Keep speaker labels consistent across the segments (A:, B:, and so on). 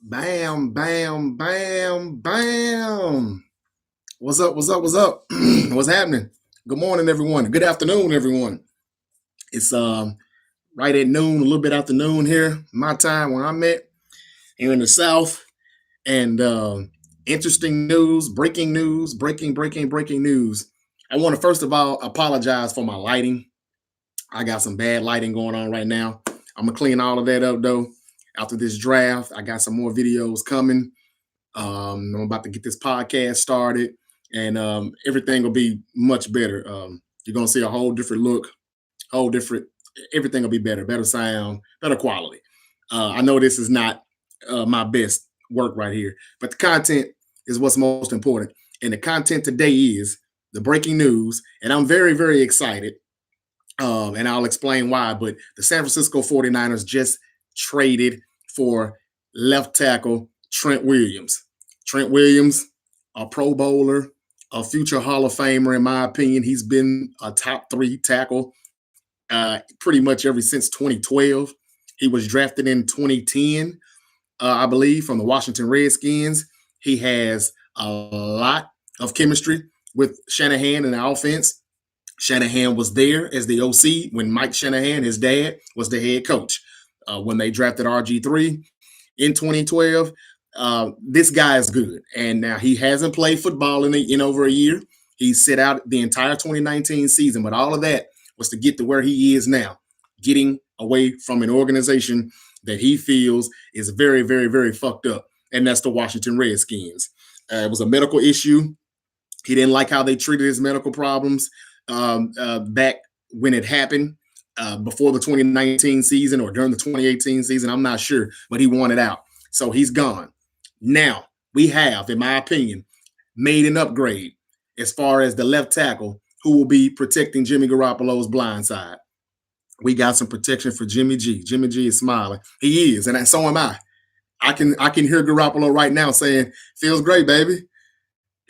A: Bam, bam, bam, bam. What's up? What's up? What's up? What's happening? Good morning, everyone. Good afternoon, everyone. It's right at noon, a little bit after noon here, my time where I'm at here in the South. And interesting news, breaking news. I want to first of all apologize for my lighting. I got some bad lighting going on right now. I'm gonna clean all of that up though. After this draft, I got some more videos coming. I'm about to get this podcast started, and everything will be much better. You're gonna see a whole different look, whole different. Everything will be better, better sound, better quality. I know this is not my best work right here, but the content is what's most important. And the content today is the breaking news, and I'm very, very excited. And I'll explain why. But the San Francisco 49ers just traded for left tackle Trent Williams. Trent Williams, a Pro Bowler, a future Hall of Famer, in my opinion. He's been a top three tackle pretty much ever since 2012. He was drafted in 2010, I believe, from the Washington Redskins. He has a lot of chemistry with Shanahan in the offense. Shanahan was there as the OC when Mike Shanahan, his dad, was the head coach. When they drafted RG3 in 2012, this guy is good. And now he hasn't played football in over a year. He sit out the entire 2019 season, but all of that was to get to where he is now, getting away from an organization that he feels is very, very, very fucked up, and that's the Washington Redskins. It was a medical issue. He didn't like how they treated his medical problems back when it happened, before the 2019 season or during the 2018 season. I'm not sure, but he wanted out. So he's gone. Now, we have, in my opinion, made an upgrade as far as the left tackle who will be protecting Jimmy Garoppolo's blind side. We got some protection for Jimmy G. Jimmy G is smiling. He is, and so am I. I can hear Garoppolo right now saying, "Feels great, baby."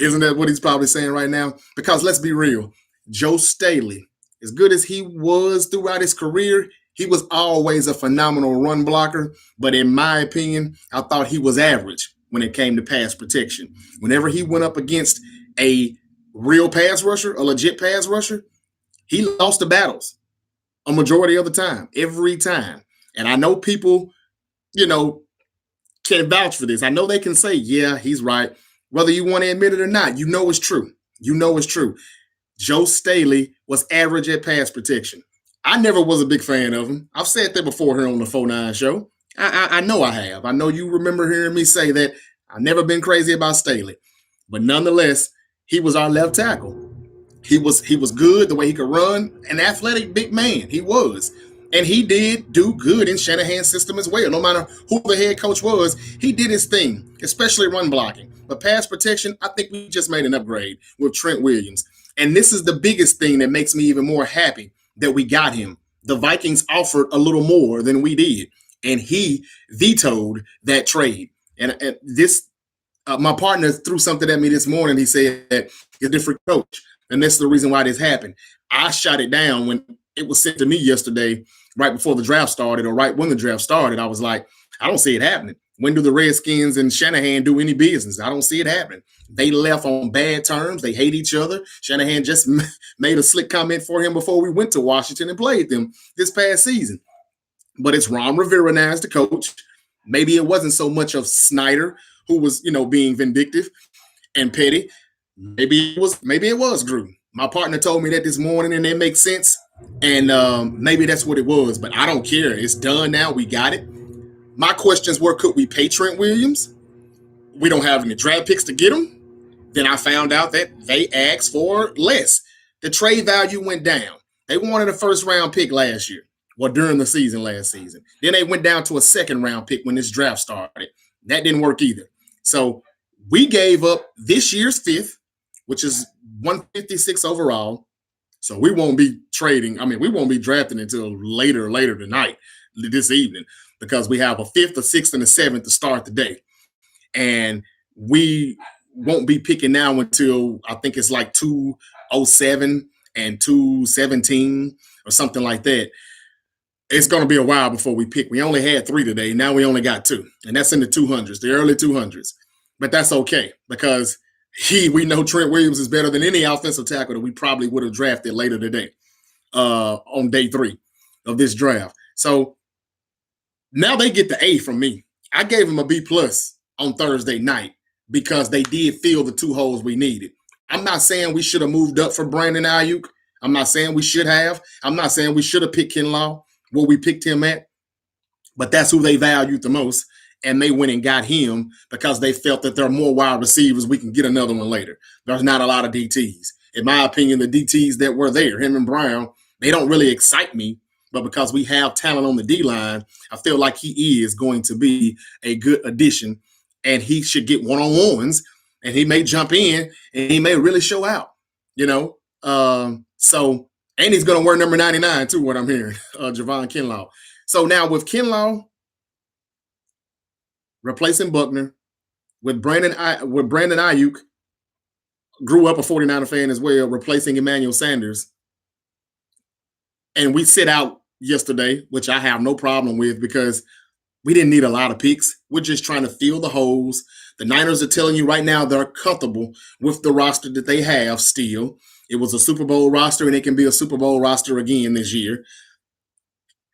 A: Isn't that what he's probably saying right now? Because let's be real, Joe Staley, as good as he was throughout his career, he was always a phenomenal run blocker. But in my opinion, I thought he was average when it came to pass protection. Whenever he went up against a real pass rusher, a legit pass rusher, he lost the battles a majority of the time, every time. And I know people, you know, can vouch for this. I know they can say, yeah, he's right. Whether you want to admit it or not, you know it's true. You know it's true. Joe Staley was average at pass protection. I never was a big fan of him. I've said that before here on the 49 show. I know I have. I know you remember hearing me say that. I've never been crazy about Staley. But nonetheless, he was our left tackle. He was good the way he could run, an athletic big man. He was. And he did do good in Shanahan's system as well. No matter who the head coach was, he did his thing, especially run blocking. But pass protection, I think we just made an upgrade with Trent Williams. And this is the biggest thing that makes me even more happy that we got him. The Vikings offered a little more than we did, and he vetoed that trade. And this, my partner threw something at me this morning. He said that he's a different coach, and that's the reason why this happened. I shot it down when it was sent to me yesterday, right before the draft started, or right when the draft started. I was like, I don't see it happening. When do the Redskins and Shanahan do any business? I don't see it happening. They left on bad terms. They hate each other. Shanahan just made a slick comment for him before we went to Washington and played them this past season. But it's Ron Rivera now as the coach. Maybe it wasn't so much of Snyder who was, being vindictive and petty. Maybe it was Gruden. My partner told me that this morning, and it makes sense. And maybe that's what it was, but I don't care. It's done now. We got it. My questions were, could we pay Trent Williams? We don't have any draft picks to get him. Then I found out that they asked for less. The trade value went down. They wanted a first-round pick last year, during the season last season. Then they went down to a second-round pick when this draft started. That didn't work either. So we gave up this year's fifth, which is 156 overall. So we won't be trading. I mean, we won't be drafting until later tonight, this evening, because we have a fifth, a sixth, and a seventh to start the day. And we won't be picking now until I think it's like 207 and 217 or something like that. It's going to be a while before we pick. We only had 3 today. Now we only got 2, and that's in the 200s, the early 200s. But that's okay because we know Trent Williams is better than any offensive tackle that we probably would have drafted later today on day 3 of this draft. So now they get the A from me. I gave them a B+ on Thursday night because they did fill the 2 holes we needed. I'm not saying we should have moved up for Brandon Ayuk. I'm not saying we should have. I'm not saying we should have picked Kinlaw where we picked him at, but that's who they valued the most, and they went and got him because they felt that there are more wide receivers. We can get another one later. There's not a lot of DTs. In my opinion, the DTs that were there, him and Brown, they don't really excite me, but because we have talent on the D-line, I feel like he is going to be a good addition, and he should get one-on-ones, and he may jump in, and he may really show out, and he's going to wear number 99 too, what I'm hearing, Javon Kinlaw. So now with Kinlaw replacing Buckner, with Brandon Ayuk, grew up a 49er fan as well, replacing Emmanuel Sanders, and we sit out yesterday, which I have no problem with because we didn't need a lot of picks. We're just trying to fill the holes. The Niners are telling you right now they're comfortable with the roster that they have still. It was a Super Bowl roster, and it can be a Super Bowl roster again this year.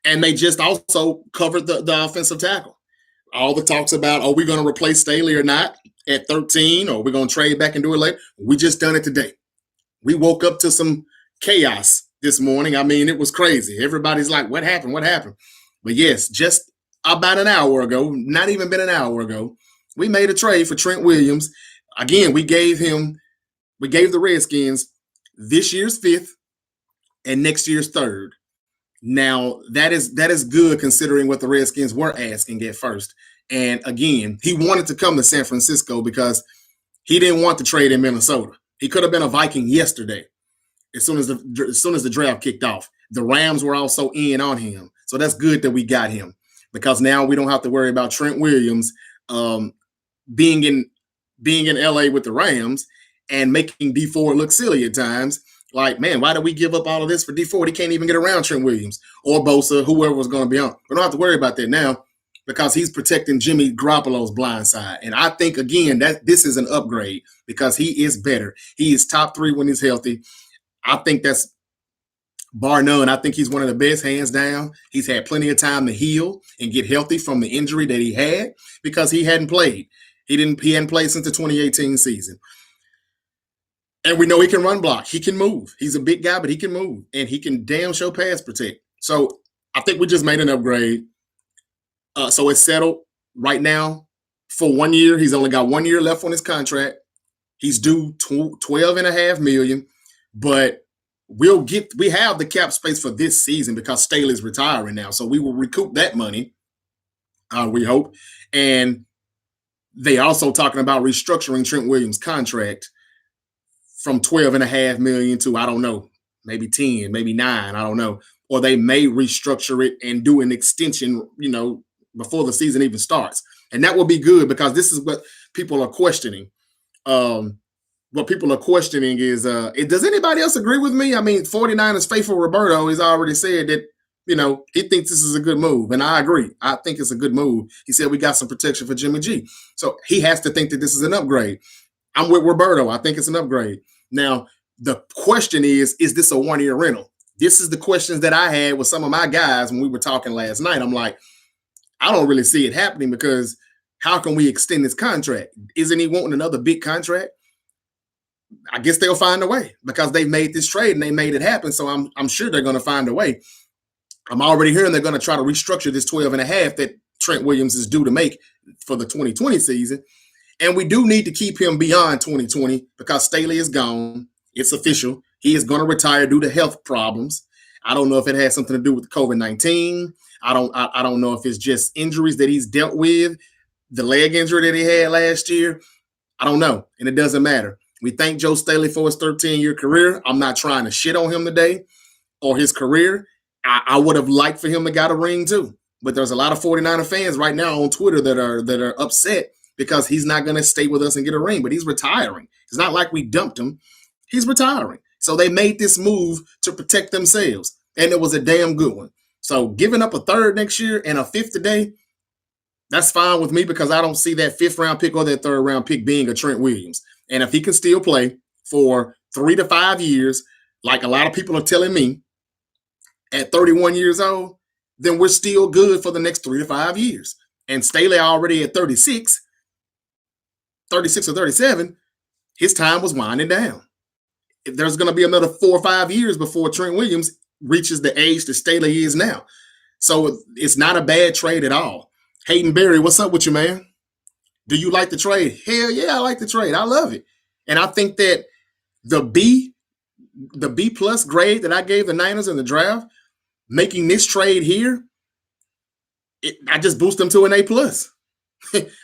A: And they just also covered the offensive tackle. All the talks about, are we going to replace Staley or not at 13, or we're going to trade back and do it later? We just done it today. We woke up to some chaos this morning. I mean, it was crazy. Everybody's like, what happened? What happened? But yes, just about an hour ago, not even been an hour ago, we made a trade for Trent Williams. Again, we gave the Redskins this year's 5th and next year's 3rd. Now, that is good considering what the Redskins were asking at first. And again, he wanted to come to San Francisco because he didn't want to trade in Minnesota. He could have been a Viking yesterday as soon as the draft kicked off. The Rams were also in on him. So that's good that we got him because now we don't have to worry about Trent Williams being in LA with the Rams and making D4 look silly at times. Like, man, why did we give up all of this for D4? He can't even get around Trent Williams or Bosa, whoever was going to be on. We don't have to worry about that now because he's protecting Jimmy Garoppolo's blind side. And I think, again, that this is an upgrade because he is better. He is top 3 when he's healthy. I think that's bar none. I think he's one of the best, hands down. He's had plenty of time to heal and get healthy from the injury that he had because he hadn't played. He hadn't played since the 2018 season. And we know he can run block. He can move. He's a big guy, but he can move. And he can damn sure pass protect. So I think we just made an upgrade. So it's settled right now for 1 year. He's only got 1 year left on his contract. He's due $12.5 million. But we have the cap space for this season because Staley's retiring now. So we will recoup that money, we hope. And they also talking about restructuring Trent Williams' contract from $12.5 million to, I don't know, maybe 10, maybe 9, I don't know. Or they may restructure it and do an extension, before the season even starts. And that will be good because this is what people are questioning. What people are questioning is, does anybody else agree with me? I mean, 49ers faithful Roberto has already said that, he thinks this is a good move. And I agree. I think it's a good move. He said we got some protection for Jimmy G. So he has to think that this is an upgrade. I'm with Roberto. I think it's an upgrade. Now, the question is this a 1 year rental? This is the questions that I had with some of my guys when we were talking last night. I'm like, I don't really see it happening because how can we extend this contract? Isn't he wanting another big contract? I guess they'll find a way because they made this trade and they made it happen. So I'm sure they're going to find a way. I'm already hearing they're going to try to restructure this 12.5 that Trent Williams is due to make for the 2020 season. And we do need to keep him beyond 2020 because Staley is gone. It's official. He is going to retire due to health problems. I don't know if it has something to do with COVID-19. I don't know if it's just injuries that he's dealt with, the leg injury that he had last year. I don't know, and it doesn't matter. We thank Joe Staley for his 13-year career. I'm not trying to shit on him today or his career. I would have liked for him to got a ring too. But there's a lot of 49er fans right now on Twitter that are upset because he's not going to stay with us and get a ring, but he's retiring. It's not like we dumped him. He's retiring. So they made this move to protect themselves, and it was a damn good one. So giving up a third next year and a fifth today, that's fine with me because I don't see that fifth round pick or that third round pick being a Trent Williams. And if he can still play for 3 to 5 years, like a lot of people are telling me, at 31 years old, then we're still good for the next 3 to 5 years. And Staley already at 36 or 37, his time was winding down. There's going to be another 4 or 5 years before Trent Williams reaches the age that Staley is now. So it's not a bad trade at all. Hayden Berry, what's up with you, man? Do you like the trade? Hell yeah, I like the trade. I love it. And I think that the B plus grade that I gave the Niners in the draft, making this trade here, I just boosted them to an A plus.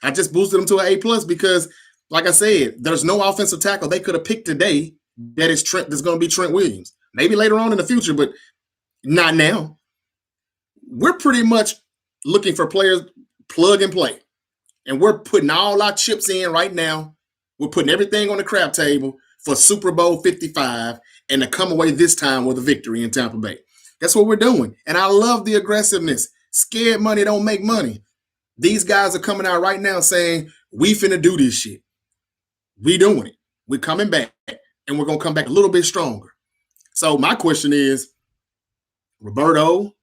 A: I just boosted them to an A plus because, like I said, there's no offensive tackle they could have picked today that is Trent. That's going to be Trent Williams. Maybe later on in the future, but not now. We're pretty much looking for players plug and play, and we're putting all our chips in right now. We're putting everything on the crap table for Super Bowl 55 and to come away this time with a victory in Tampa Bay. That's what we're doing, and I love the aggressiveness. Scared money don't make money. These guys are coming out right now saying, we finna do this shit. We doing it. We're coming back, and we're going to come back a little bit stronger. So my question is, Roberto,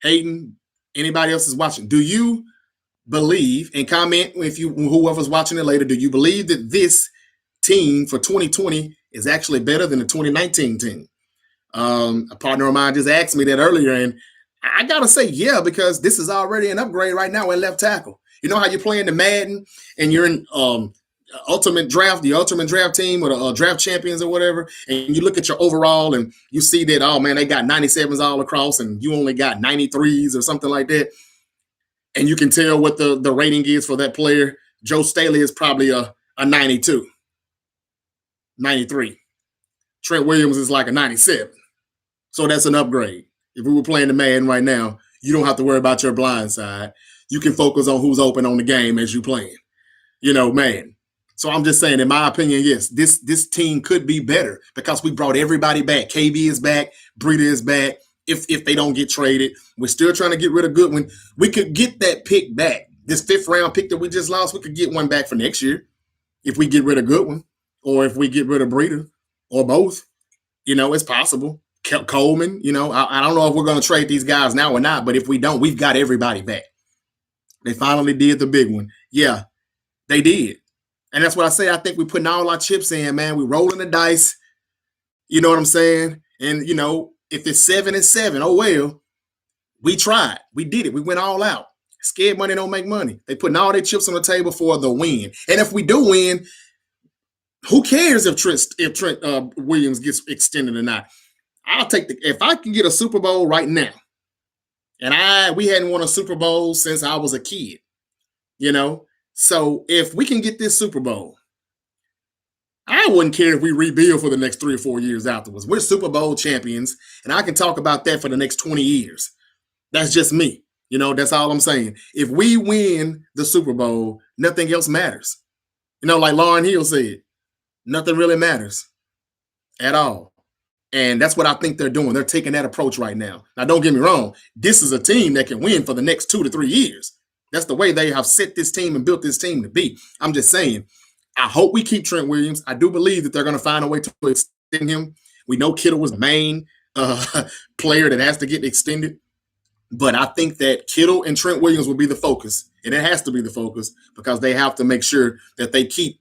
A: Hayden, anybody else is watching, do you believe, and comment if you, whoever's watching it later, do you believe that this team for 2020 is actually better than the 2019 team? A partner of mine just asked me that earlier, and I gotta say, yeah, because this is already an upgrade right now at left tackle. You know how you're playing the Madden and you're in the ultimate draft team or the draft champions or whatever, and you look at your overall and you see that, oh man, they got 97s all across and you only got 93s or something like that. And you can tell what the rating is for that player. Joe Staley is probably a 92, 93. Trent Williams is like a 97. So that's an upgrade. If we were playing the Madden right now, you don't have to worry about your blind side. You can focus on who's open on the game as you playing. Man. So I'm just saying, in my opinion, yes, this team could be better because we brought everybody back. KB is back. Breida is back. If they don't get traded, we're still trying to get rid of Goodwin. We could get that pick back. This 5th round pick that we just lost, we could get one back for next year if we get rid of Goodwin or if we get rid of Breida or both. It's possible. Coleman, I don't know if we're going to trade these guys now or not, but if we don't, we've got everybody back. They finally did the big one. Yeah, they did. And that's what I say. I think we're putting all our chips in, man. We're rolling the dice. You know what I'm saying? And, if it's 7-7, oh, well, we tried. We did it. We went all out. Scared money don't make money. They putting all their chips on the table for the win. And if we do win, who cares if Trent Williams gets extended or not? I'll take if I can get a Super Bowl right now, and we hadn't won a Super Bowl since I was a kid, So if we can get this Super Bowl, I wouldn't care if we rebuild for the next 3 or 4 years afterwards. We're Super Bowl champions, and I can talk about that for the next 20 years. That's just me. That's all I'm saying. If we win the Super Bowl, nothing else matters. Like Lauryn Hill said, nothing really matters at all. And that's what I think they're doing. They're taking that approach right now. Now, don't get me wrong. This is a team that can win for the next 2 to 3 years. That's the way they have set this team and built this team to be. I'm just saying, I hope we keep Trent Williams. I do believe that they're going to find a way to extend him. We know Kittle was the main player that has to get extended. But I think that Kittle and Trent Williams will be the focus. And it has to be the focus because they have to make sure that they keep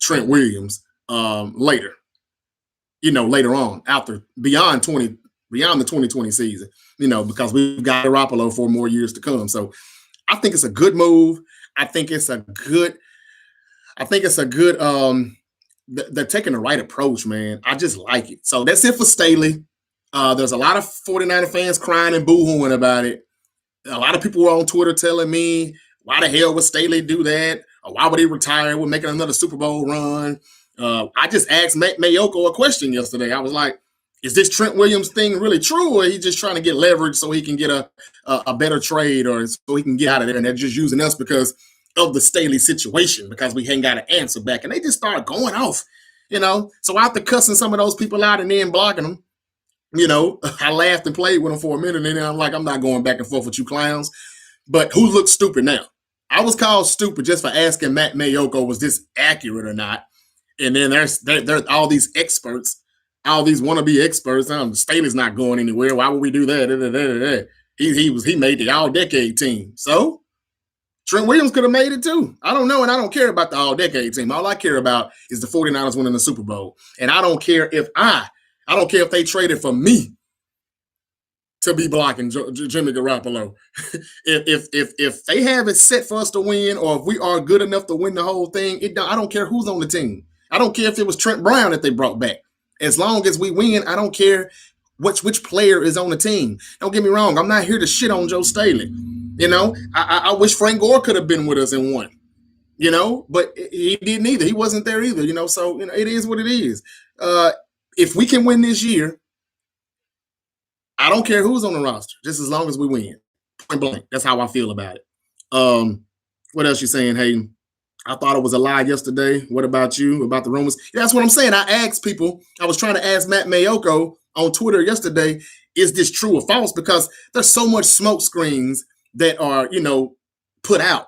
A: Trent Williams later. Later on, beyond the 2020 season, because we've got Garoppolo for more years to come. So I think it's a good move. I think it's a good, they're taking the right approach, man. I just like it. So that's it for Staley. There's a lot of 49er fans crying and boo-hooing about it. A lot of people were on Twitter telling me, why the hell would Staley do that? Or why would he retire? We're making another Super Bowl run. I just asked Mayoko a question yesterday. I was like, is this Trent Williams thing really true, or he just trying to get leverage so he can get a better trade or so he can get out of there? And they're just using us because of the Staley situation because we ain't got an answer back. And they just started going off, So after cussing some of those people out and then blocking them, I laughed and played with him for a minute, and then I'm like, I'm not going back and forth with you clowns. But who looks stupid now? I was called stupid just for asking Matt Mayoko, was this accurate or not? And then there's all these experts, all these wannabe experts. Staley's not going anywhere. Why would we do that? He made the all-decade team. So Trent Williams could have made it too. I don't know, and I don't care about the all-decade team. All I care about is the 49ers winning the Super Bowl. And I don't care if they traded for me to be blocking Jimmy Garoppolo. if they have it set for us to win, or if we are good enough to win the whole thing, I don't care who's on the team. I don't care if it was Trent Brown that they brought back. As long as we win, I don't care which player is on the team. Don't get me wrong. I'm not here to shit on Joe Staley. I wish Frank Gore could have been with us and won. But he didn't either. He wasn't there either. So it is what it is. If we can win this year, I don't care who's on the roster, just as long as we win. Point blank. That's how I feel about it. What else you saying, Hayden? I thought it was a lie yesterday. What about you? About the rumors? Yeah, that's what I'm saying. I asked people. I was trying to ask Matt Mayoko on Twitter yesterday, is this true or false? Because there's so much smoke screens that are, put out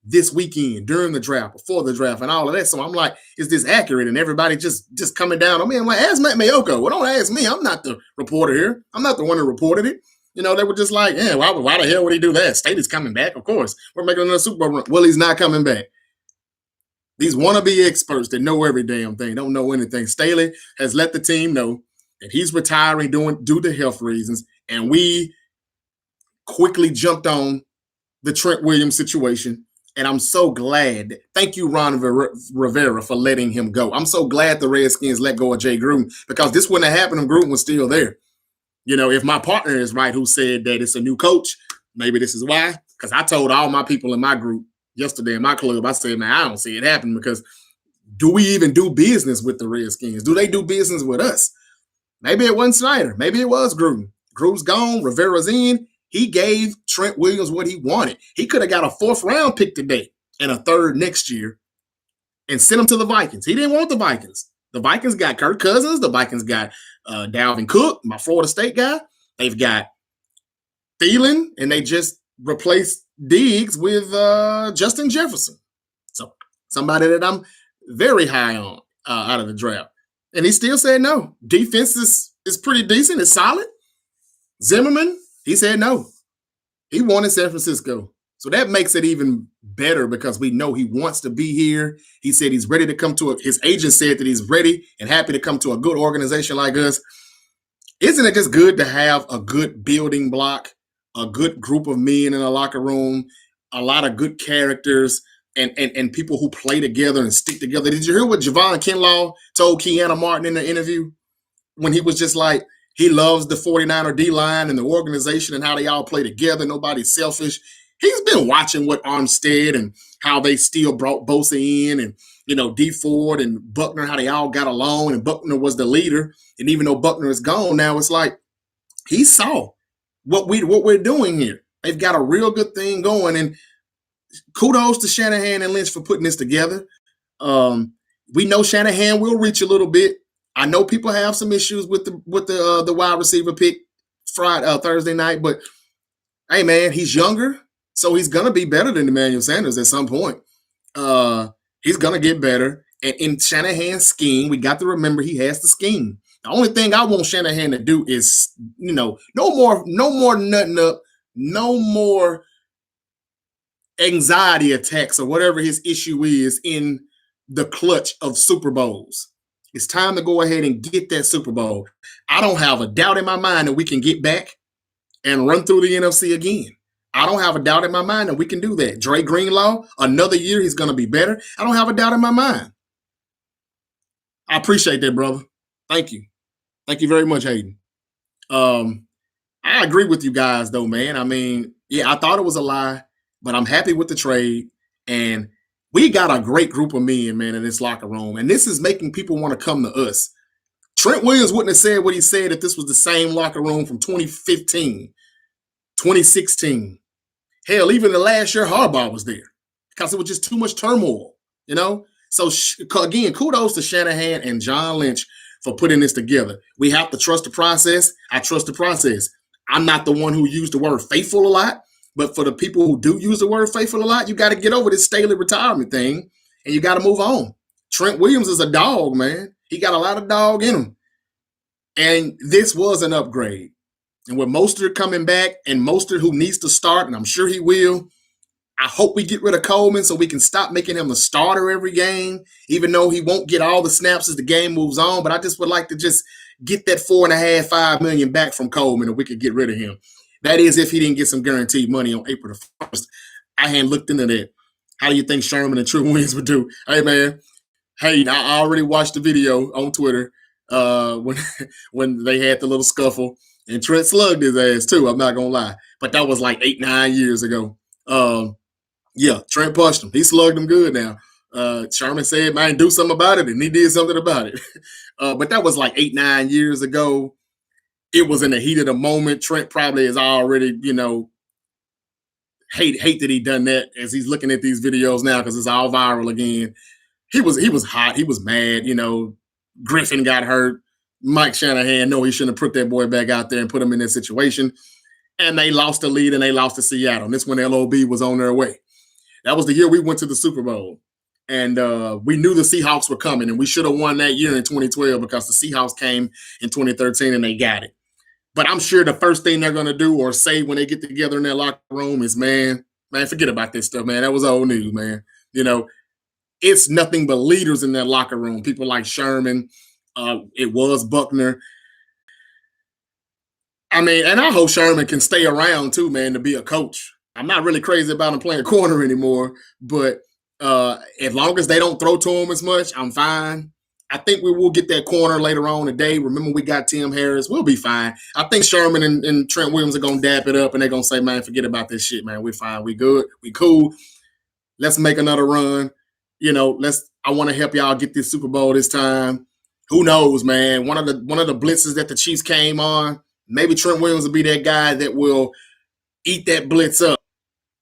A: this weekend, during the draft, before the draft, and all of that. So I'm like, is this accurate? And everybody just coming down on me. I'm like, ask Matt Mayoko. Well, don't ask me. I'm not the reporter here. I'm not the one who reported it. They were just like, yeah, why the hell would he do that? Staley's coming back, of course. We're making another Super Bowl run. Well, he's not coming back. These wannabe experts that know every damn thing don't know anything. Staley has let the team know that he's retiring due to health reasons, and we quickly jumped on the Trent Williams situation. And I'm so glad. Thank you, Ron Rivera, for letting him go. I'm so glad the Redskins let go of Jay Gruden, because this wouldn't have happened if Gruden was still there. If my partner is right, who said that it's a new coach, maybe this is why. Because I told all my people in my group yesterday in my club, I said, man, I don't see it happen, because do we even do business with the Redskins? Do they do business with us? Maybe it wasn't Snyder. Maybe it was Gruden. Gruden's gone. Rivera's in. He gave Trent Williams what he wanted. He could have got a 4th round pick today and a 3rd next year and sent him to the Vikings. He didn't want the Vikings. The Vikings got Kirk Cousins. The Vikings got Dalvin Cook, my Florida State guy. They've got Thielen, and they just replaced Diggs with Justin Jefferson. So somebody that I'm very high on out of the draft. And he still said no. Defense is pretty decent. It's solid. Zimmerman, he said no. He wanted San Francisco. So that makes it even better, because we know he wants to be here. He said he's ready to come to his agent said that he's ready and happy to come to a good organization like us. Isn't it just good to have a good building block, a good group of men in a locker room, a lot of good characters, and people who play together and stick together? Did you hear what Javon Kinlaw told Kiana Martin in the interview, when he was just like, he loves the 49er D-line and the organization and how they all play together. Nobody's selfish. He's been watching what Armstead and how they still brought Bosa in, and, D Ford and Buckner, how they all got along, and Buckner was the leader. And even though Buckner is gone now, it's like he saw what we're doing here. They've got a real good thing going, and kudos to Shanahan and Lynch for putting this together. We know Shanahan will reach a little bit. I know people have some issues with the wide receiver pick Thursday night, but hey, man, he's younger, so he's gonna be better than Emmanuel Sanders at some point. He's gonna get better, and in Shanahan's scheme, we got to remember he has the scheme. The only thing I want Shanahan to do is, no more nutting up, no more anxiety attacks or whatever his issue is in the clutch of Super Bowls. It's time to go ahead and get that Super Bowl. I don't have a doubt in my mind that we can get back and run through the NFC again. I don't have a doubt in my mind that we can do that. Dre Greenlaw, another year, he's going to be better. I don't have a doubt in my mind. I appreciate that, brother. Thank you. Thank you very much, Hayden. I agree with you guys, though, man. I mean, yeah, I thought it was a lie, but I'm happy with the trade. And we got a great group of men, man, in this locker room. And this is making people want to come to us. Trent Williams wouldn't have said what he said if this was the same locker room from 2015, 2016. Hell, even the last year, Harbaugh was there because it was just too much turmoil, So, again, kudos to Shanahan and John Lynch for putting this together. We have to trust the process. I trust the process. I'm not the one who used the word faithful a lot, but for the people who do use the word faithful a lot, you got to get over this Staley retirement thing, and you got to move on. Trent Williams is a dog, man. He got a lot of dog in him. And this was an upgrade. And with Mostert coming back, and Mostert who needs to start, and I'm sure he will, I hope we get rid of Coleman so we can stop making him a starter every game, even though he won't get all the snaps as the game moves on. But I just would like to just get that $4.5, $5 million back from Coleman, and we could get rid of him. That is if he didn't get some guaranteed money on April the 1st. I hadn't looked into that. How do you think Sherman and Trent Williams would do? Hey, man. Hey, I already watched the video on Twitter when they had the little scuffle, and Trent slugged his ass too. I'm not gonna lie, but that was like 8-9 years ago. Yeah, Trent punched him. He slugged him good now. Sherman said, man, do something about it, and he did something about it. But that was like 8-9 years ago. It was in the heat of the moment. Trent probably is already, hate that he done that as he's looking at these videos now because it's all viral again. He was hot. He was mad. Griffin got hurt. Mike Shanahan, no, he shouldn't have put that boy back out there and put him in that situation. And they lost the lead and they lost to Seattle. And this when LOB was on their way. That was the year we went to the Super Bowl. And we knew the Seahawks were coming, and we should have won that year in 2012 because the Seahawks came in 2013 and they got it. But I'm sure the first thing they're going to do or say when they get together in their locker room is, man, forget about this stuff, man. That was old news, man. It's nothing but leaders in that locker room. People like Sherman. It was Buckner. I mean, and I hope Sherman can stay around too, man, to be a coach. I'm not really crazy about him playing corner anymore, but as long as they don't throw to him as much, I'm fine. I think we will get that corner later on today. Remember, we got Tim Harris. We'll be fine. I think Sherman and Trent Williams are going to dap it up, and they're going to say, man, forget about this shit, man. We're fine. We good. We cool. Let's make another run. I want to help y'all get this Super Bowl this time. Who knows, man? One of the blitzes that the Chiefs came on, maybe Trent Williams will be that guy that will eat that blitz up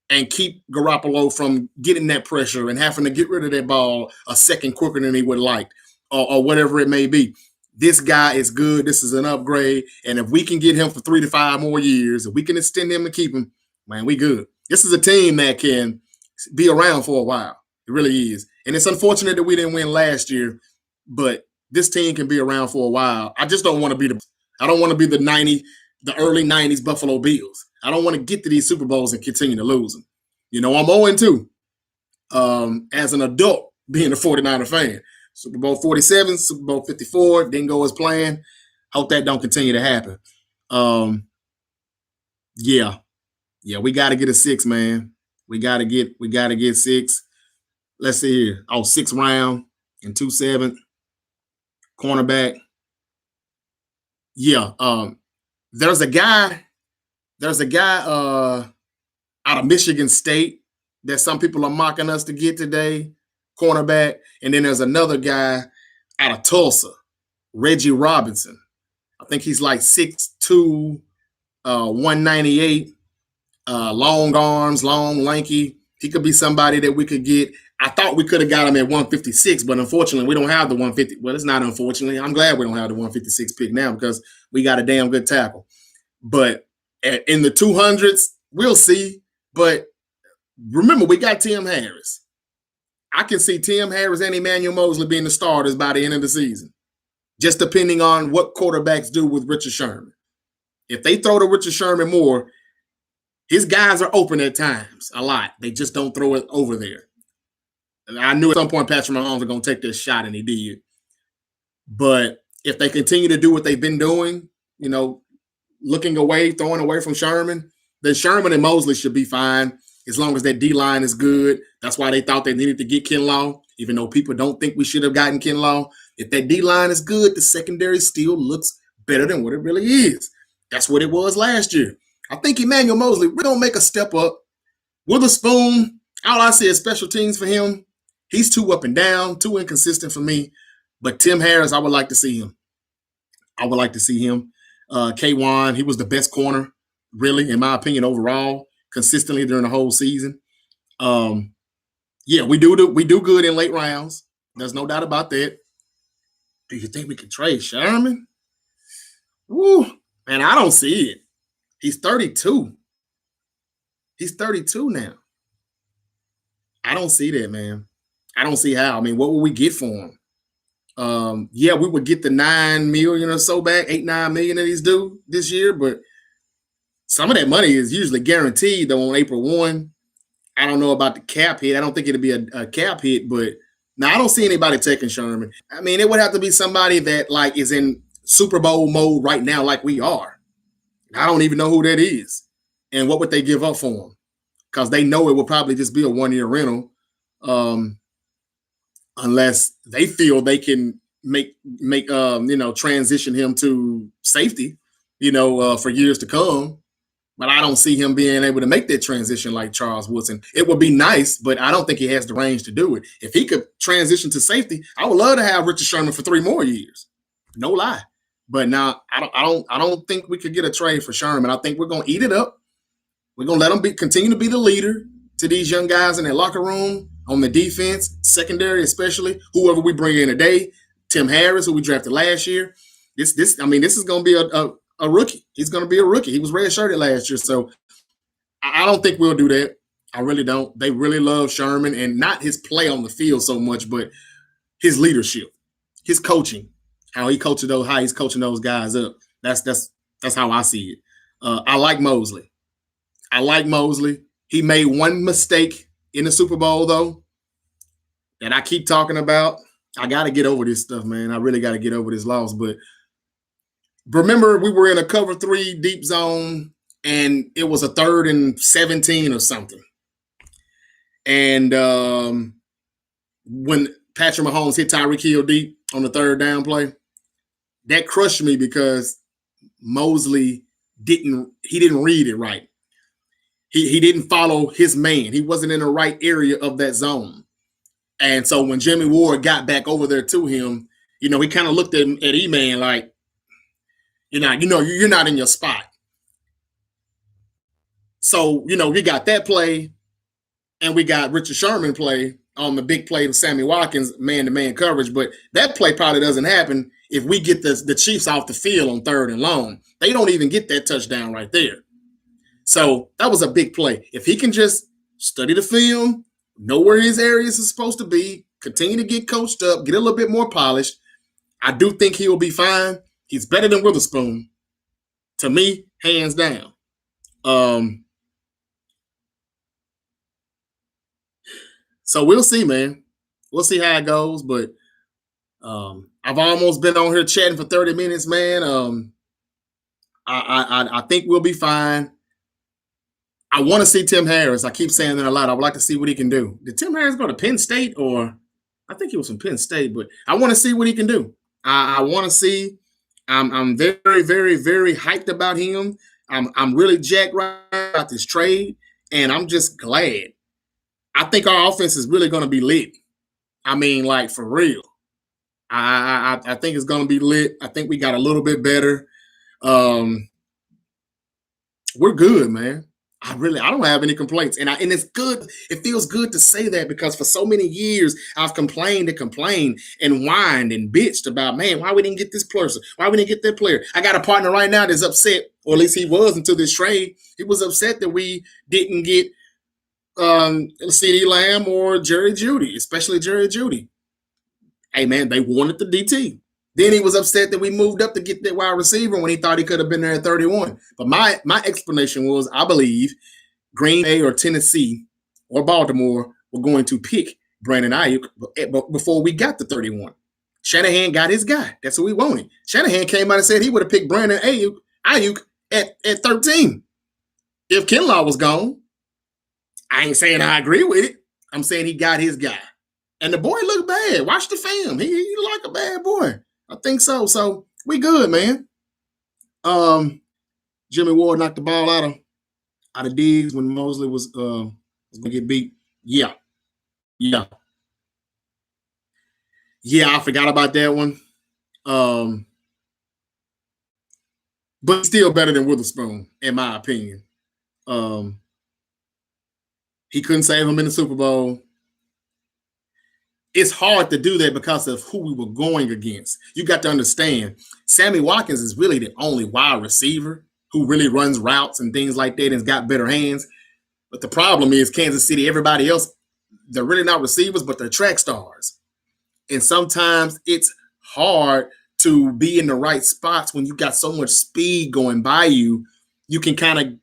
A: and keep Garoppolo from getting that pressure and having to get rid of that ball a second quicker than he would like, or whatever it may be. This guy is good. This is an upgrade. And if we can get him for 3 to 5 more years, if we can extend him and keep him, man, we good. This is a team that can be around for a while. It really is. And it's unfortunate that we didn't win last year, but this team can be around for a while. I just don't want to be the early 90s Buffalo Bills. I don't want to get to these Super Bowls and continue to lose them. I'm 0-2 as an adult being a 49er fan. Super Bowl 47, Super Bowl 54, didn't go as planned. Hope that don't continue to happen. Yeah, we got to get a 6, man. We got to get 6. Let's see here. 6th round and 2-7. Cornerback. Yeah. There's a guy out of Michigan State that some people are mocking us to get today, cornerback. And then there's another guy out of Tulsa, Reggie Robinson. I think he's like 6'2", 198, long arms, long, lanky. He could be somebody that we could get. I thought we could have got him at 156, but unfortunately, we don't have the 150. Well, it's not unfortunately. I'm glad we don't have the 156 pick now because we got a damn good tackle. But in the 200s, we'll see. But remember, we got Tim Harris. I can see Tim Harris and Emmanuel Mosley being the starters by the end of the season, just depending on what quarterbacks do with Richard Sherman. If they throw to Richard Sherman more, his guys are open at times a lot. They just don't throw it over there. And I knew at some point Patrick Mahomes was going to take this shot, and he did. But if they continue to do what they've been doing, looking away, throwing away from Sherman, then Sherman and Mosley should be fine as long as that D-line is good. That's why they thought they needed to get Kinlaw, even though people don't think we should have gotten Kinlaw. If that D-line is good, the secondary still looks better than what it really is. That's what it was last year. I think Emmanuel Mosley really don't make a step up. Witherspoon, all I see is special teams for him. He's too up and down, too inconsistent for me. But Tim Harris, I would like to see him. K.O.D.S, he was the best corner, really, in my opinion, overall, consistently during the whole season. We do good in late rounds. There's no doubt about that. Do you think we could trade Sherman? Woo, man, I don't see it. He's 32. He's 32 now. I don't see that, man. I don't see how. I mean, what would we get for him? Yeah, we would get the 9 million or so back, 8-9 million that he's due this year, but some of that money is usually guaranteed though on April 1. I don't know about the cap hit. I don't think it'll be a cap hit, but now I don't see anybody taking Sherman. I mean, it would have to be somebody that like is in Super Bowl mode right now, like we are. I don't even know who that is. And what would they give up for him? Because they know it will probably just be a 1-year rental. Unless they feel they can make transition him to safety, for years to come. But I don't see him being able to make that transition like Charles Woodson. It would be nice, but I don't think he has the range to do it. If he could transition to safety, I would love to have Richard Sherman for 3 more years. No lie. But now I don't think we could get a trade for Sherman. I think we're gonna eat it up. We're gonna let him continue to be the leader to these young guys in their locker room, on the defense, secondary, especially whoever we bring in today. Tim Harris, who we drafted last year. This is going to be a rookie. He's going to be a rookie. He was redshirted last year, so I don't think we'll do that. I really don't. They really love Sherman, and not his play on the field so much, but his leadership, his coaching, how he's coaching those guys up. That's how I see it. I like Mosley. He made one mistake in the Super Bowl, though, that I keep talking about. I got to get over this stuff, man. I really got to get over this loss. But remember, we were in a cover 3 deep zone, and it was a 3rd and 17 or something. And when Patrick Mahomes hit Tyreek Hill deep on the 3rd down play, that crushed me because Mosley didn't read it right. He didn't follow his man. He wasn't in the right area of that zone. And so when Jimmy Ward got back over there to him, he kind of looked at E-Man like, you're not in your spot. So, we got that play, and we got Richard Sherman play on the big play of Sammy Watkins, man-to-man coverage. But that play probably doesn't happen if we get the Chiefs off the field on 3rd and long. They don't even get that touchdown right there. So that was a big play. If he can just study the film, know where his areas are supposed to be, continue to get coached up, get a little bit more polished, I do think he will be fine. He's better than Witherspoon. To me, hands down. So we'll see, man. We'll see how it goes. But I've almost been on here chatting for 30 minutes, man. I think we'll be fine. I want to see Tim Harris. I keep saying that a lot. I would like to see what he can do. Did Tim Harris go to Penn State, or I think he was from Penn State, but I want to see what he can do. I want to see. I'm very, very, very hyped about him. I'm really jacked right about this trade, and I'm just glad. I think our offense is really going to be lit. I mean, like, for real. I think it's going to be lit. I think we got a little bit better. We're good, man. I don't have any complaints. And it's good. It feels good to say that because for so many years, I've complained and whined and bitched about, man, why we didn't get this person? Why we didn't get that player? I got a partner right now that's upset, or at least he was until this trade. He was upset that we didn't get CeeDee Lamb or Jerry Jeudy, especially Jerry Jeudy. Hey, man, they wanted the DT. Then he was upset that we moved up to get that wide receiver when he thought he could have been there at 31. But my explanation was, I believe Green Bay or Tennessee or Baltimore were going to pick Brandon Ayuk before we got to 31. Shanahan got his guy. That's who we wanted. Shanahan came out and said he would have picked Brandon Ayuk at 13. If Kinlaw was gone, I ain't saying I agree with it. I'm saying he got his guy. And the boy looked bad. Watch the film. He like a bad boy. I think so. So we good, man. Jimmy Ward knocked the ball out of Diggs when Mosley was going to get beat. Yeah. I forgot about that one. But still better than Witherspoon, in my opinion. He couldn't save him in the Super Bowl. it's hard to do that because of who we were going against. You got to understand, Sammy Watkins is really the only wide receiver who really runs routes and things like that and has got better hands. But the problem is Kansas City, everybody else, they're really not receivers, but they're track stars. And sometimes it's hard to be in the right spots when you got so much speed going by you. You can kind of,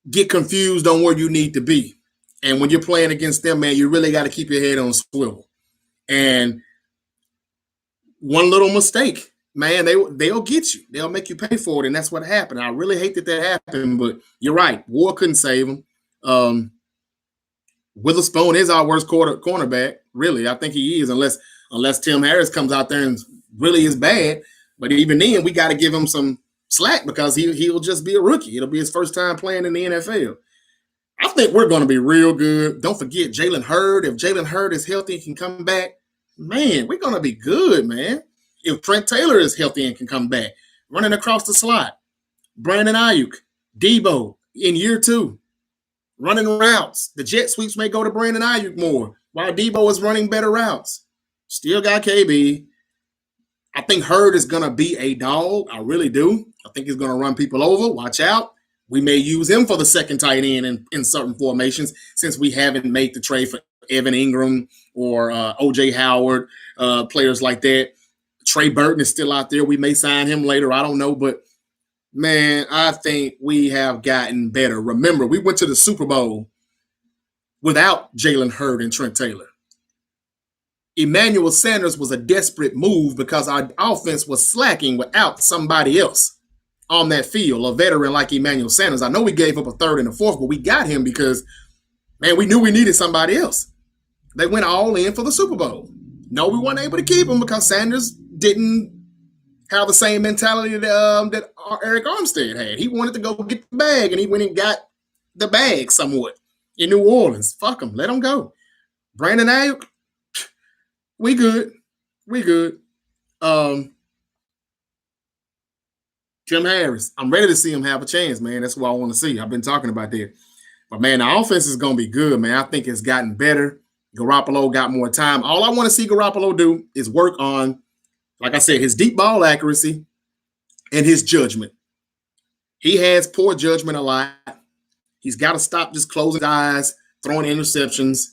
A: get confused on where you need to be. And when you're playing against them, man, you really got to keep your head on a swivel. And one little mistake, man, they'll get you. They'll make you pay for it, and that's what happened. I really hate that happened, but you're right. Ward couldn't save him. Witherspoon is our worst cornerback, really. I think he is, unless Tim Harris comes out there and really is bad. But even then, we got to give him some slack because he'll just be a rookie. It'll be his first time playing in the NFL. I think we're going to be real good. Don't forget Jalen Hurd. If Jalen Hurd is healthy and can come back, man, we're going to be good, man. If Trent Taylor is healthy and can come back, running across the slot, Brandon Ayuk, Debo in year 2, running routes. The jet sweeps may go to Brandon Ayuk more while Debo is running better routes. Still got KB. I think Hurd is going to be a dog. I really do. I think he's going to run people over. Watch out. We may use him for the second tight end in certain formations since we haven't made the trade for Evan Ingram or O.J. Howard, players like that. Trey Burton is still out there. We may sign him later. I don't know. But, man, I think we have gotten better. Remember, we went to the Super Bowl without Jalen Hurd and Trent Taylor. Emmanuel Sanders was a desperate move because our offense was slacking without somebody else on that field, a veteran like Emmanuel Sanders. I know we gave up a third and a fourth, but we got him because, man, we knew we needed somebody else. They went all in for the Super Bowl. No, we weren't able to keep him because Sanders didn't have the same mentality that Eric Armstead had. He wanted to go get the bag, and he went and got the bag somewhat in New Orleans. Fuck him. Let him go. Brandon Ayuk, we good. We good. Tim Harris, I'm ready to see him have a chance, man. That's what I want to see. I've been talking about that. But, man, the offense is going to be good, man. I think it's gotten better. Garoppolo got more time. All I want to see Garoppolo do is work on, like I said, his deep ball accuracy and his judgment. He has poor judgment a lot. He's got to stop just closing his eyes, throwing interceptions,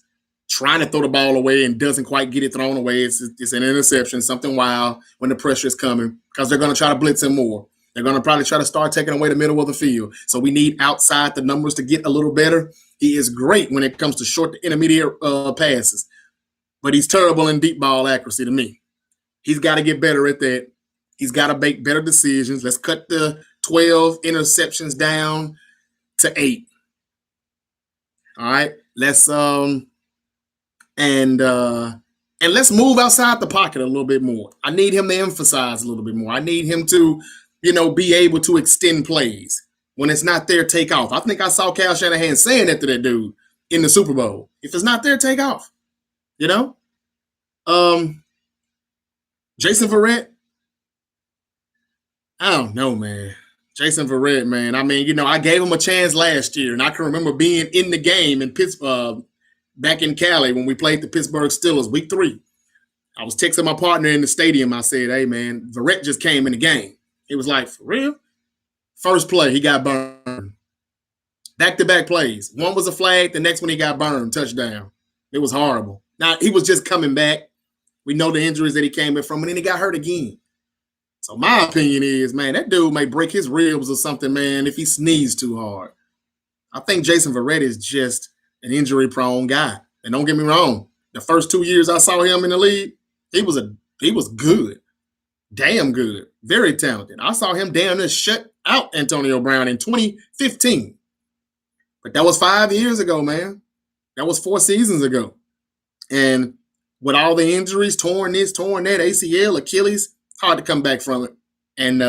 A: trying to throw the ball away and doesn't quite get it thrown away. It's an interception, something wild when the pressure is coming because they're going to try to blitz him more. They're going to probably try to start taking away the middle of the field. So we need outside the numbers to get a little better. He is great when it comes to short to intermediate passes, but he's terrible in deep ball accuracy to me. He's got to get better at that. He's got to make better decisions. Let's cut the 12 interceptions down to 8. All right. Let's let's move outside the pocket a little bit more. I need him to emphasize a little bit more. I need him to, be able to extend plays. When it's not there, take off. I think I saw Kyle Shanahan saying that to that dude in the Super Bowl. If it's not there, take off. Jason Verrett, I don't know, man. Jason Verrett, man. I mean, I gave him a chance last year, and I can remember being in the game in Pittsburgh, back in Cali when we played the Pittsburgh Steelers, week 3. I was texting my partner in the stadium. I said, hey, man, Verrett just came in the game. He was like, for real? First play, he got burned. Back-to-back plays. One was a flag. The next one, he got burned. Touchdown. It was horrible. Now, he was just coming back. We know the injuries that he came in from, and then he got hurt again. So my opinion is, man, that dude may break his ribs or something, man, if he sneezes too hard. I think Jason Verrett is just an injury-prone guy. And don't get me wrong, the first 2 years I saw him in the league, he was good. Damn good. Very talented. I saw him damn near shut out Antonio Brown in 2015. But that was 5 years ago, man. That was 4 seasons ago. And with all the injuries, torn this, torn that, ACL, Achilles, hard to come back from it. And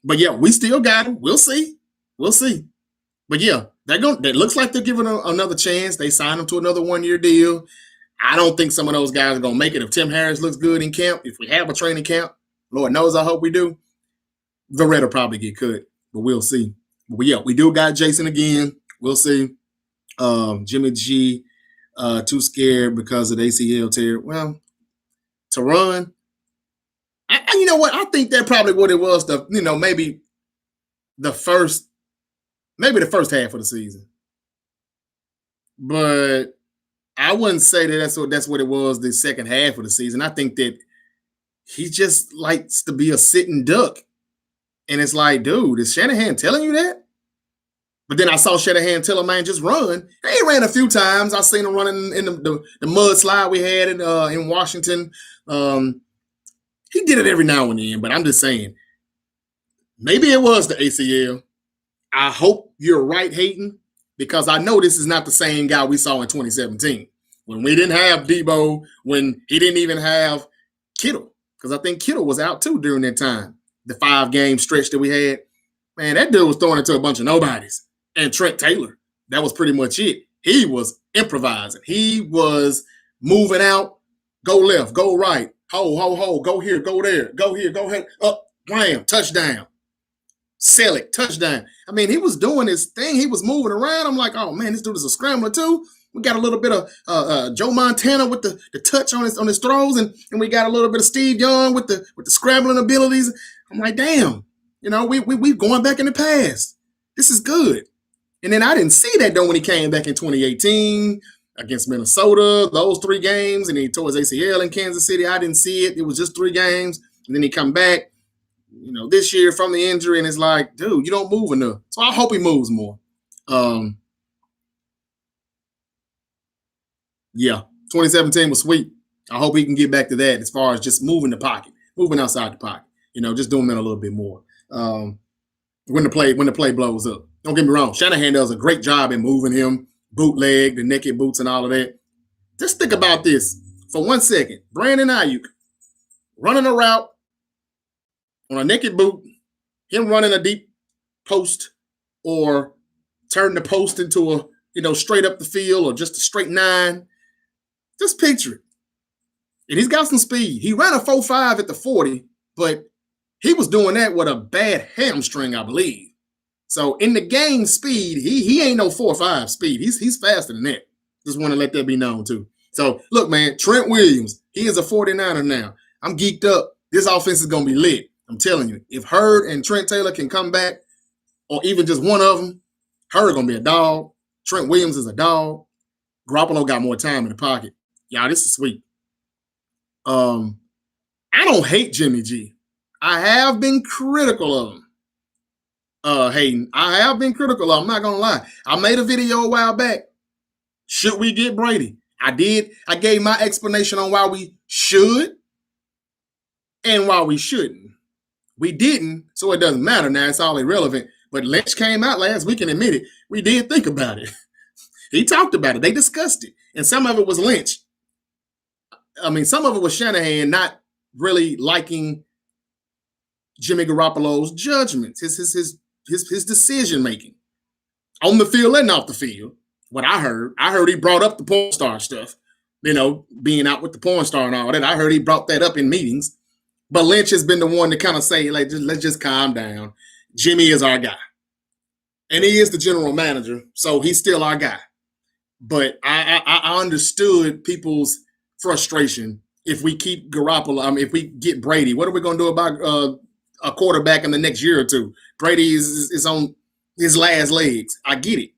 A: but yeah, we still got him. We'll see. But yeah, that looks like they're giving him another chance. They signed him to another 1-year deal. I don't think some of those guys are gonna make it. If Tim Harris looks good in camp, if we have a training camp, Lord knows I hope we do, Verrett will probably get cut. But we'll see. But yeah, we do got Jason again. We'll see. Jimmy G. too scared because of the ACL tear. Well, to run, you know what? I think that probably what it was. Maybe the first, maybe the first half of the season, but I wouldn't say that that's what it was the second half of the season. I think that he just likes to be a sitting duck, and it's like, dude, is Shanahan telling you that? But then I saw Shanahan tell a man just run. He ran a few times. I seen him running in the mudslide we had in Washington. He did it every now and then, but I'm just saying, maybe it was the ACL. I hope you're right, Hayden, because I know this is not the same guy we saw in 2017 when we didn't have Debo, when he didn't even have Kittle, because I think Kittle was out too during that time. The 5-game stretch that we had, man, that dude was throwing it to a bunch of nobodies. And Trent Taylor, that was pretty much it. He was improvising. He was moving out, go left, go right, ho, go here, go there, go here, go ahead, up, blam, touchdown. Sell it, touchdown. I mean, he was doing his thing. He was moving around. I'm like, oh man, this dude is a scrambler too. We got a little bit of Joe Montana with the touch on his throws, and we got a little bit of Steve Young with the scrambling abilities. I'm like, damn, we going back in the past. This is good. And then I didn't see that though when he came back in 2018 against Minnesota, those 3 games, and he tore his ACL in Kansas City. I didn't see it. It was just 3 games, and then he come back, this year from the injury, and it's like, dude, you don't move enough. So I hope he moves more. Yeah, 2017 was sweet. I hope he can get back to that as far as just moving the pocket, moving outside the pocket. Just doing that a little bit more. When the play blows up. Don't get me wrong. Shanahan does a great job in moving him, bootleg, the naked boots and all of that. Just think about this for 1 second. Brandon Ayuk running a route on a naked boot, him running a deep post or turn the post into a, straight up the field or just a straight 9. Just picture it. And he's got some speed. He ran a 4.5 at the 40, but he was doing that with a bad hamstring, I believe. So in the game speed, he ain't no 4.5 speed. He's faster than that. Just want to let that be known too. So look, man, Trent Williams, he is a 49er now. I'm geeked up. This offense is going to be lit. I'm telling you. If Hurd and Trent Taylor can come back, or even just one of them, Hurd going to be a dog. Trent Williams is a dog. Garoppolo got more time in the pocket. Y'all, this is sweet. I don't hate Jimmy G. I have been critical of him. Hayden, I have been critical. I'm not gonna lie. I made a video a while back. Should we get Brady? I did. I gave my explanation on why we should and why we shouldn't. We didn't, so it doesn't matter now. It's all irrelevant. But Lynch came out last week and admitted we did think about it. He talked about it. They discussed it. And some of it was Lynch. I mean, some of it was Shanahan not really liking Jimmy Garoppolo's judgments, his decision making on the field and off the field. What I heard he brought up the porn star stuff, being out with the porn star and all that. I heard he brought that up in meetings. But Lynch has been the one to kind of say, like, let's just calm down. Jimmy is our guy. And he is the general manager, so he's still our guy. But I understood people's frustration if we keep Garoppolo. If we get Brady, what are we going to do about a quarterback in the next year or two? Brady is on his last legs. I get it.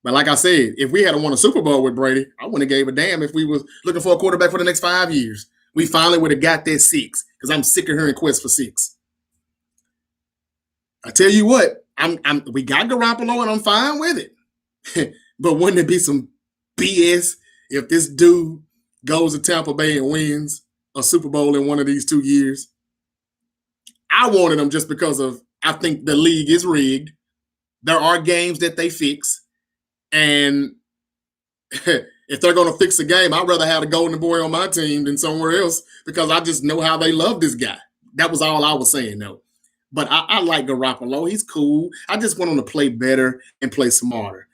A: But like I said, if we had won a Super Bowl with Brady, I wouldn't have gave a damn if we was looking for a quarterback for the next 5 years. We finally would have got that 6 because I'm sick of hearing quests for 6. I tell you what, we got Garoppolo and I'm fine with it. But wouldn't it be some BS if this dude goes to Tampa Bay and wins a Super Bowl in one of these 2 years? I wanted him just because I think the league is rigged. There are games that they fix. And if they're going to fix a game, I'd rather have the Golden Boy on my team than somewhere else because I just know how they love this guy. That was all I was saying, though. But I like Garoppolo. He's cool. I just want him to play better and play smarter.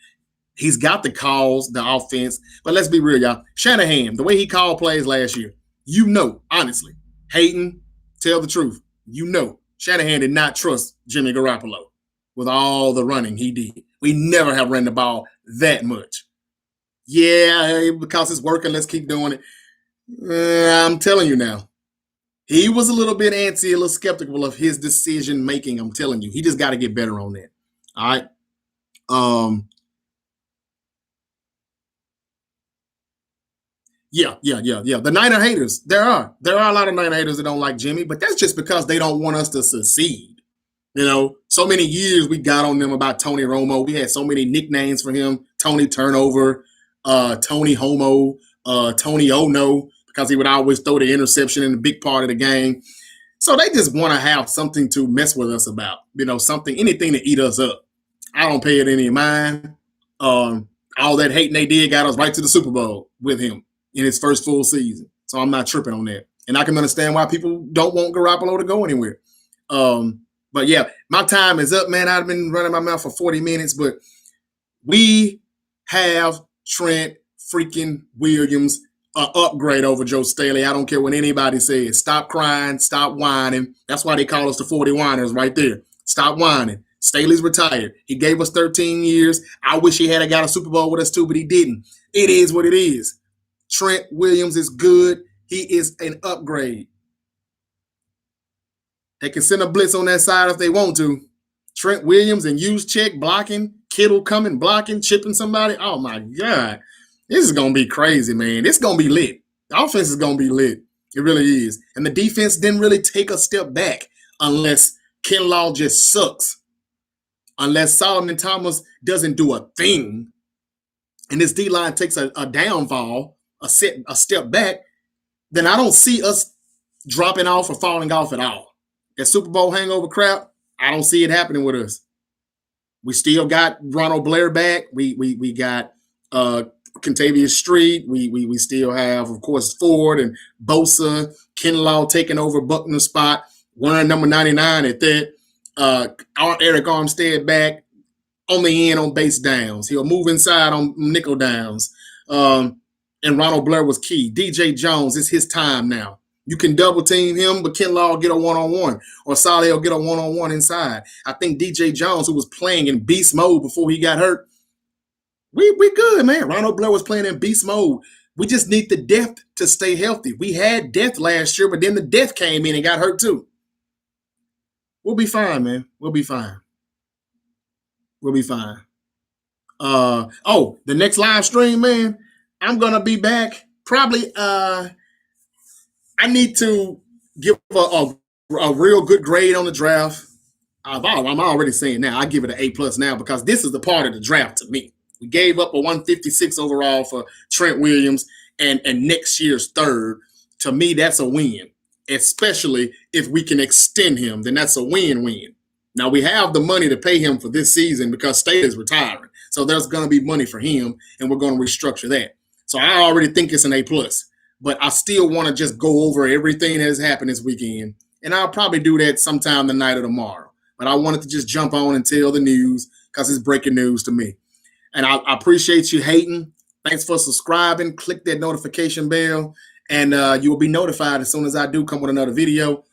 A: He's got the calls, the offense. But let's be real, y'all. Shanahan, the way he called plays last year, honestly, Hayden, tell the truth. Shanahan did not trust Jimmy Garoppolo with all the running he did. We never have run the ball that much. Yeah, because it's working, let's keep doing it. I'm telling you now. He was a little bit antsy, a little skeptical of his decision making. I'm telling you, he just got to get better on that. All right. Yeah. The Niner haters. There are a lot of Niner haters that don't like Jimmy, but that's just because they don't want us to succeed. So many years we got on them about Tony Romo. We had so many nicknames for him: Tony Turnover, Tony Homo, Tony Oh No, because he would always throw the interception in the big part of the game. So they just want to have something to mess with us about, anything to eat us up. I don't pay it any mind. All that hating they did got us right to the Super Bowl with him in his first full season. So I'm not tripping on that. And I can understand why people don't want Garoppolo to go anywhere. But yeah, my time is up, man. I've been running my mouth for 40 minutes, but we have Trent freaking Williams upgrade over Joe Staley. I don't care what anybody says. Stop crying. Stop whining. That's why they call us the 40 whiners right there. Stop whining. Staley's retired. He gave us 13 years. I wish he had got a Super Bowl with us too, but he didn't. It is what it is. Trent Williams is good. He is an upgrade. They can send a blitz on that side if they want to. Trent Williams and Juszczyk blocking, Kittle coming, blocking, chipping somebody. Oh, my God. This is going to be crazy, man. It's going to be lit. The offense is going to be lit. It really is. And the defense didn't really take a step back unless Kinlaw just sucks. Unless Solomon Thomas doesn't do a thing and this D-line takes a downfall, a step back, then I don't see us dropping off or falling off at all. That Super Bowl hangover crap, I don't see it happening with us. We still got Ronald Blair back. We got Contavious Street. We still have, of course, Ford and Bosa, Kinlaw taking over Buckner's spot. Wearing number 99 at that. Eric Armstead back on the end on base downs. He'll move inside on nickel downs. And Ronald Blair was key. DJ Jones, it's his time now. You can double team him, but Kinlaw will get a one-on-one, or Staley will get a one-on-one inside. I think DJ Jones, who was playing in beast mode before he got hurt, we good, man. Ronald Blair was playing in beast mode. We just need the depth to stay healthy. We had depth last year, but then the depth came in and got hurt too. We'll be fine, man. We'll be fine. We'll be fine. The next live stream, man, I'm going to be back probably I need to give a real good grade on the draft. I'm already saying now, I give it an A+ now because this is the part of the draft to me. We gave up a 156 overall for Trent Williams and next year's third. To me, that's a win, especially if we can extend him, then that's a win-win. Now, we have the money to pay him for this season because State is retiring. So there's going to be money for him, and we're going to restructure that. So I already think it's an A+. But I still want to just go over everything that has happened this weekend. And I'll probably do that sometime tonight or tomorrow. But I wanted to just jump on and tell the news because it's breaking news to me. And I appreciate you hating. Thanks for subscribing. Click that notification bell. And you will be notified as soon as I do come with another video.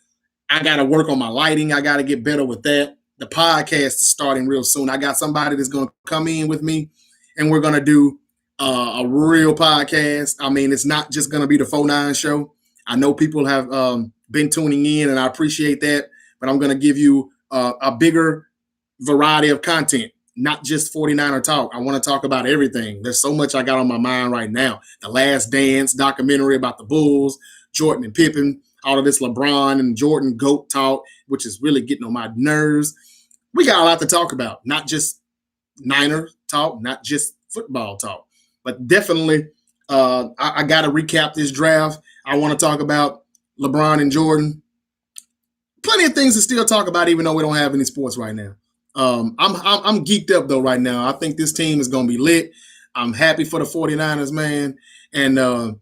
A: I got to work on my lighting. I got to get better with that. The podcast is starting real soon. I got somebody that's going to come in with me. And we're going to do a real podcast. I mean, it's not just going to be the 49 show. I know people have been tuning in, and I appreciate that. But I'm going to give you a bigger variety of content, not just 49er talk. I want to talk about everything. There's so much I got on my mind right now. The Last Dance documentary about the Bulls, Jordan and Pippen, all of this LeBron and Jordan GOAT talk, which is really getting on my nerves. We got a lot to talk about, not just Niner talk, not just football talk. But definitely, I got to recap this draft. I want to talk about LeBron and Jordan. Plenty of things to still talk about, even though we don't have any sports right now. I'm geeked up, though, right now. I think this team is going to be lit. I'm happy for the 49ers, man. And I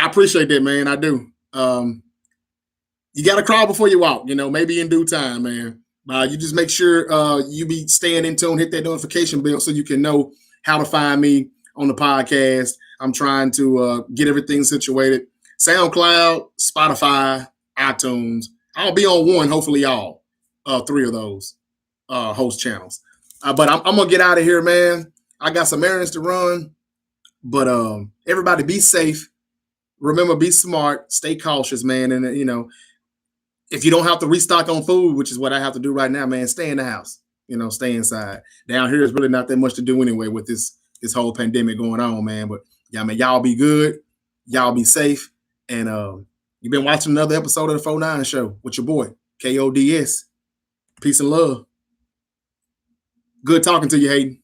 A: appreciate that, man. I do. You got to crawl before you walk, maybe in due time, man. You just make sure you be staying in tune, hit that notification bell so you can know how to find me on the podcast. I'm trying to get everything situated. SoundCloud, Spotify, iTunes. I'll be on one, hopefully all 3 of those host channels. But I'm going to get out of here, man. I got some errands to run. But everybody be safe. Remember, be smart, stay cautious, man. And if you don't have to restock on food, which is what I have to do right now, man, stay in the house. Stay inside. Down here is really not that much to do anyway with this whole pandemic going on, man. But yeah, man, y'all be good, y'all be safe, and you've been watching another episode of the 49 Show with your boy K.O.D.S. Peace and love. Good talking to you, Hayden.